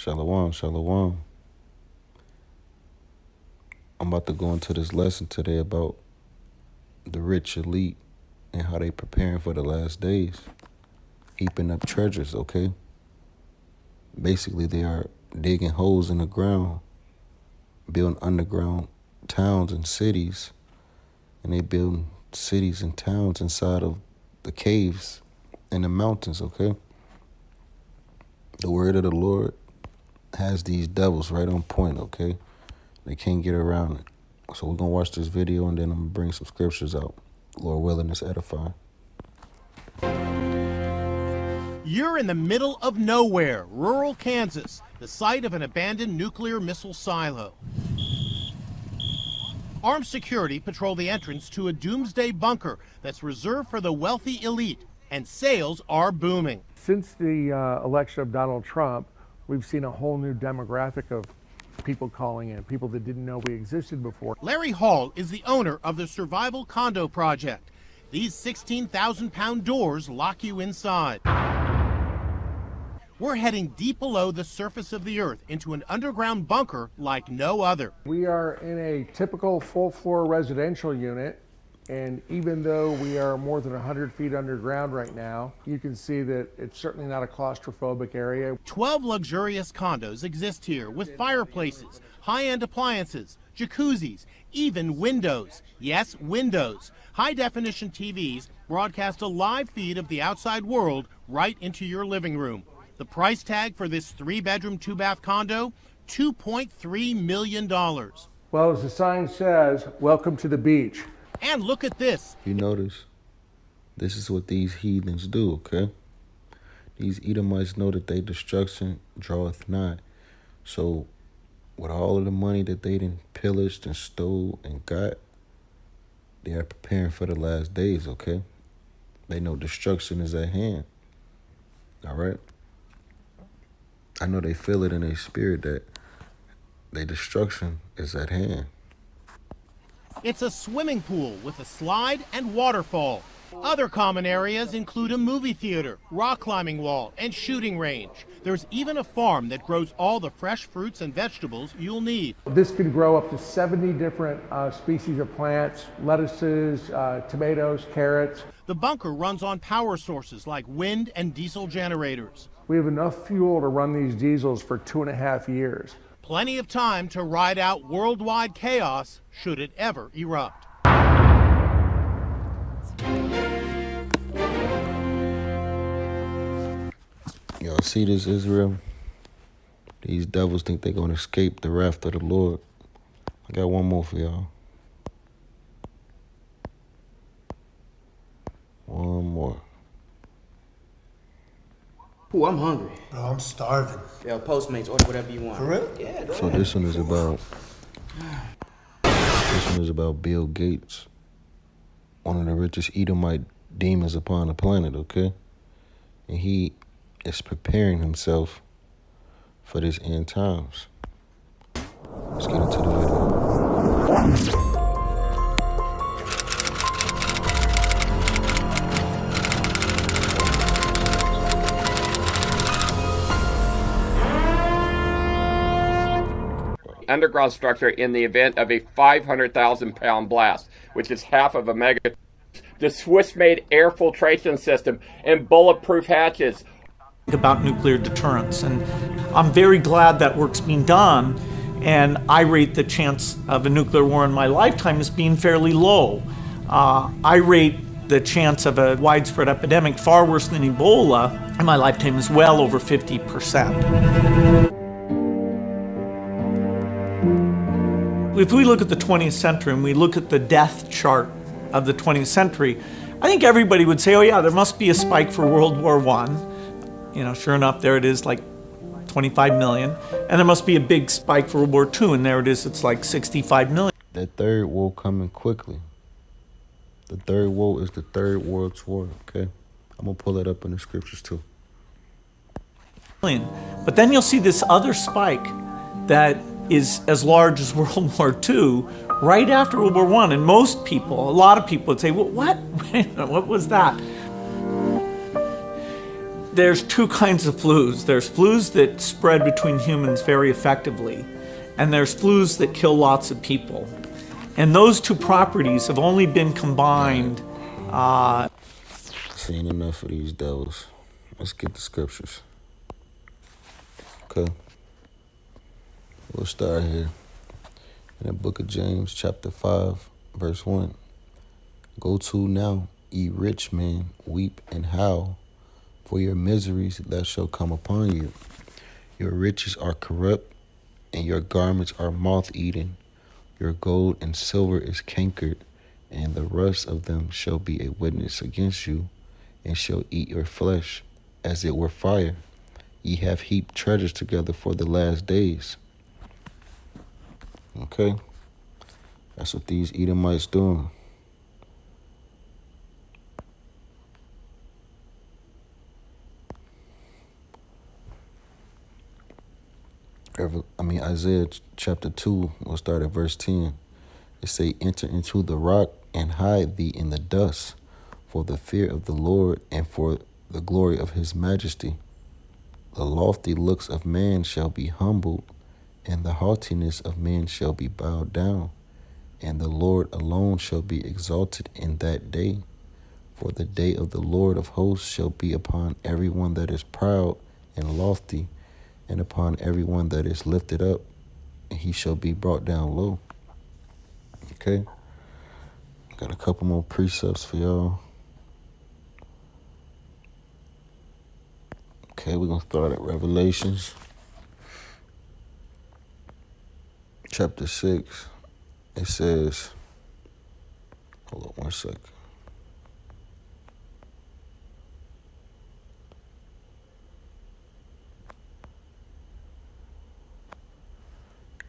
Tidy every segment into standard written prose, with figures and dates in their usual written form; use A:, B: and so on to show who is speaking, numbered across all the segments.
A: Shalom, shalom. I'm about to go into this lesson today about the rich elite and how they preparing for the last days, heaping up treasures, okay? Basically, they are digging holes in the ground, building underground towns and cities, and they building cities and towns inside of the caves and the mountains, okay? The word of the Lord has these devils right on point, okay? They can't get around it. So we're going to watch this video, and then I'm going to bring some scriptures out. Lord willing, it's edifying.
B: You're in the middle of nowhere, rural Kansas, the site of an abandoned nuclear missile silo. Armed security patrol the entrance to a doomsday bunker that's reserved for the wealthy elite, and sales are booming.
C: Since the election of Donald Trump, we've seen a whole new demographic of people calling in, people that didn't know we existed before.
B: Larry Hall is the owner of the Survival Condo Project. These 16,000-pound doors lock you inside. We're heading deep below the surface of the earth into an underground bunker like no other.
C: We are in a typical full-floor residential unit, and even though we are more than 100 feet underground right now, you can see that it's certainly not a claustrophobic area.
B: 12 luxurious condos exist here with fireplaces, high-end appliances, jacuzzis, even windows. Yes, windows. High-definition TVs broadcast a live feed of the outside world right into your living room. The price tag for this 3-bedroom, 2-bath condo, $2.3 million.
C: Well, as the sign says, welcome to the beach.
B: And look at this.
A: You notice, this is what these heathens do, okay? These Edomites know that their destruction draweth nigh. So, with all of the money that they done pillaged and stole and got, they are preparing for the last days, okay? They know destruction is at hand, all right? I know they feel it in their spirit that their destruction is at hand.
B: It's a swimming pool with a slide and waterfall. Other common areas include a movie theater, rock climbing wall, and shooting range. There's even a farm that grows all the fresh fruits and vegetables you'll need.
C: This can grow up to 70 different species of plants, lettuces, tomatoes, carrots.
B: The bunker runs on power sources like wind and diesel generators.
C: We have enough fuel to run these diesels for 2.5 years.
B: Plenty of time to ride out worldwide chaos should it ever erupt.
A: Y'all see this, Israel? These devils think they're going to escape the wrath of the Lord. I got one more for y'all. One more.
D: Ooh, I'm hungry.
E: Bro, I'm starving.
D: Yo, Postmates, order whatever you want.
E: For real?
D: Yeah, go
A: So
D: ahead.
A: this one is about Bill Gates, one of the richest Edomite demons upon the planet, okay? And he is preparing himself for this end times. Let's get into the video.
F: Underground structure in the event of a 500,000-pound blast, which is half of a megaton. The Swiss-made air filtration system and bulletproof hatches.
G: About nuclear deterrence, and I'm very glad that work's being done, and I rate the chance of a nuclear war in my lifetime as being fairly low. I rate the chance of a widespread epidemic far worse than Ebola in my lifetime is well over 50%. If we look at the 20th century and we look at the death chart of the 20th century, I think everybody would say, oh yeah, there must be a spike for World War I. You know, sure enough, there it is, like 25 million. And there must be a big spike for World War II, and there it is, it's like 65 million.
A: That third war coming quickly. The third war is the third world war, okay? I'm going to pull it up in the scriptures too.
G: But then you'll see this other spike that is as large as World War II right after World War I. And most people, a lot of people would say, well, what? What was that? There's two kinds of flus. There's flus that spread between humans very effectively, and there's flus that kill lots of people. And those two properties have only been combined.
A: Seen enough of these devils. Let's get the scriptures. Okay. We'll start here. In the book of James, chapter 5, verse 1. Go to now, ye rich men, weep and howl for your miseries that shall come upon you. Your riches are corrupt, and your garments are moth-eaten. Your gold and silver is cankered, and the rust of them shall be a witness against you, and shall eat your flesh, as it were fire. Ye have heaped treasures together for the last days. Okay? That's what these Edomites doing. Isaiah chapter 2, we'll start at verse 10. It say, enter into the rock and hide thee in the dust for the fear of the Lord and for the glory of his majesty. The lofty looks of man shall be humbled, and the haughtiness of men shall be bowed down, and the Lord alone shall be exalted in that day. For the day of the Lord of hosts shall be upon everyone that is proud and lofty, and upon everyone that is lifted up, and he shall be brought down low. Okay? Got a couple more precepts for y'all. Okay, we're going to start at Revelations. Chapter 6. It says, hold on one second.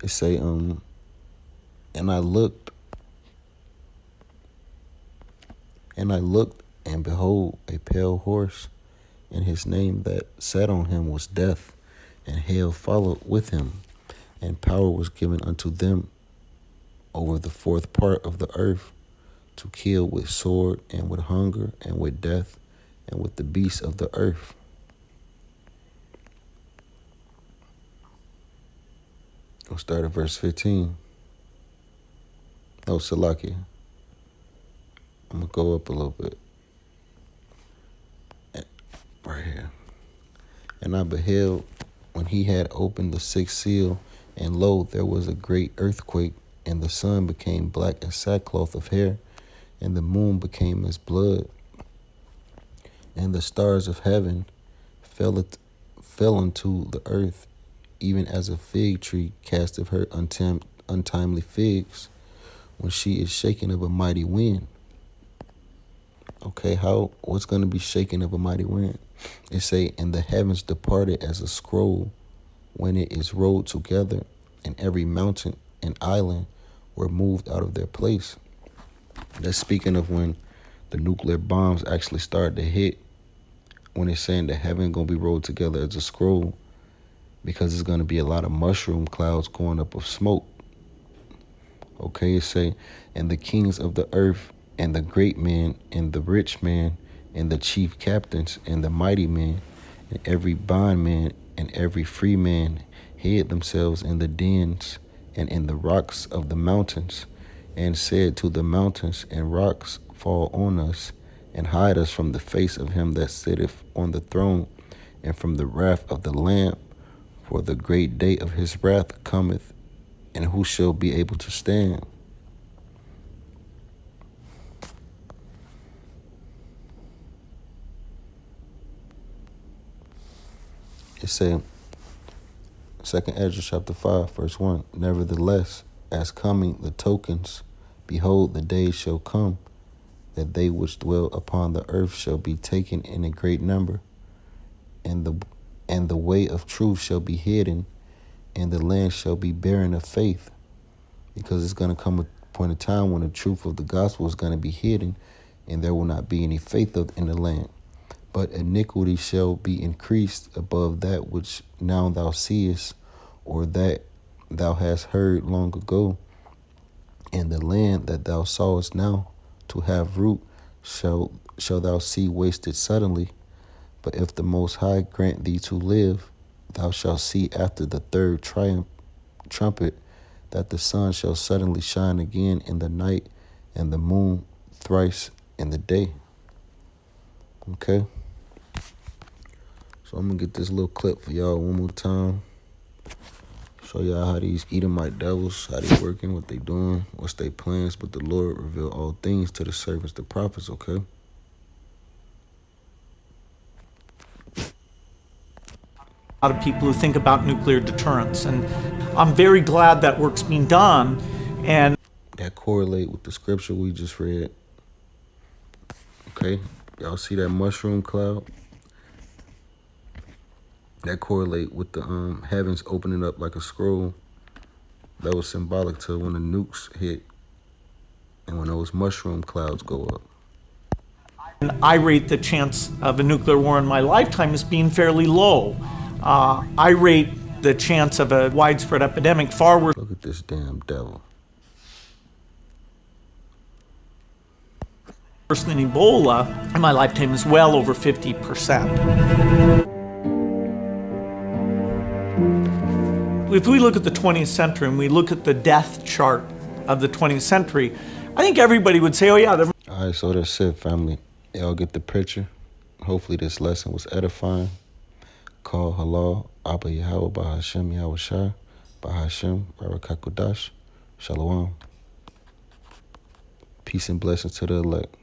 A: It say, and I looked, and behold, a pale horse, and his name that sat on him was Death, and hell followed with him, and power was given unto them over the fourth part of the earth, to kill with sword, and with hunger, and with death, and with the beasts of the earth. We'll start at verse 15. No, Salakia. I'm going to go up a little bit. Right here. And I beheld when he had opened the sixth seal, and lo, there was a great earthquake, and the sun became black as sackcloth of hair, and the moon became as blood, and the stars of heaven fell unto the earth, even as a fig tree casteth her untimely figs, when she is shaken of a mighty wind. Okay, what's going to be shaken of a mighty wind? It say, and the heavens departed as a scroll when it is rolled together, and every mountain and island were moved out of their place. That's speaking of when the nuclear bombs actually start to hit, when it's saying the heaven going to be rolled together as a scroll, because there's going to be a lot of mushroom clouds going up of smoke. Okay, it say, and the kings of the earth, and the great man, and the rich man, and the chief captains, and the mighty men, and every bondman, and every free man hid themselves in the dens, and in the rocks of the mountains, and said to the mountains and rocks, fall on us, and hide us from the face of him that sitteth on the throne, and from the wrath of the Lamb, for the great day of his wrath cometh, and who shall be able to stand? It say, 2nd Ezra chapter 5, verse 1, nevertheless, as coming the tokens, behold, the days shall come, that they which dwell upon the earth shall be taken in a great number, and the way of truth shall be hidden, and the land shall be barren of faith. Because it's going to come a point in time when the truth of the gospel is going to be hidden, and there will not be any faith in the land. But iniquity shall be increased above that which now thou seest, or that thou hast heard long ago. And the land that thou sawest now to have root shall thou see wasted suddenly. But if the Most High grant thee to live, thou shalt see after the third trumpet that the sun shall suddenly shine again in the night, and the moon thrice in the day. Okay? So I'm going to get this little clip for y'all one more time. Show y'all how these Edomite devils, how they working, what they doing, what's their plans. But the Lord reveal all things to the servants, the prophets, okay?
G: A lot of people who think about nuclear deterrence, and I'm very glad that work's being done. And
A: that correlate with the scripture we just read. Okay, y'all see that mushroom cloud? That correlate with the heavens opening up like a scroll. That was symbolic to when the nukes hit and when those mushroom clouds go up.
G: I rate the chance of a nuclear war in my lifetime as being fairly low. I rate the chance of a widespread epidemic far worse.
A: Look at this damn devil.
G: Worse than Ebola in my lifetime is well over 50%. If we look at the 20th century and we look at the death chart of the 20th century, I think everybody would say, oh yeah.
A: All right, so that's it, family. Y'all get the picture. Hopefully this lesson was edifying. Call halal, Abba Yahweh, Bahashem Yahweh Shai, Bahashem, Barakakodash, Shalom. Peace and blessings to the elect.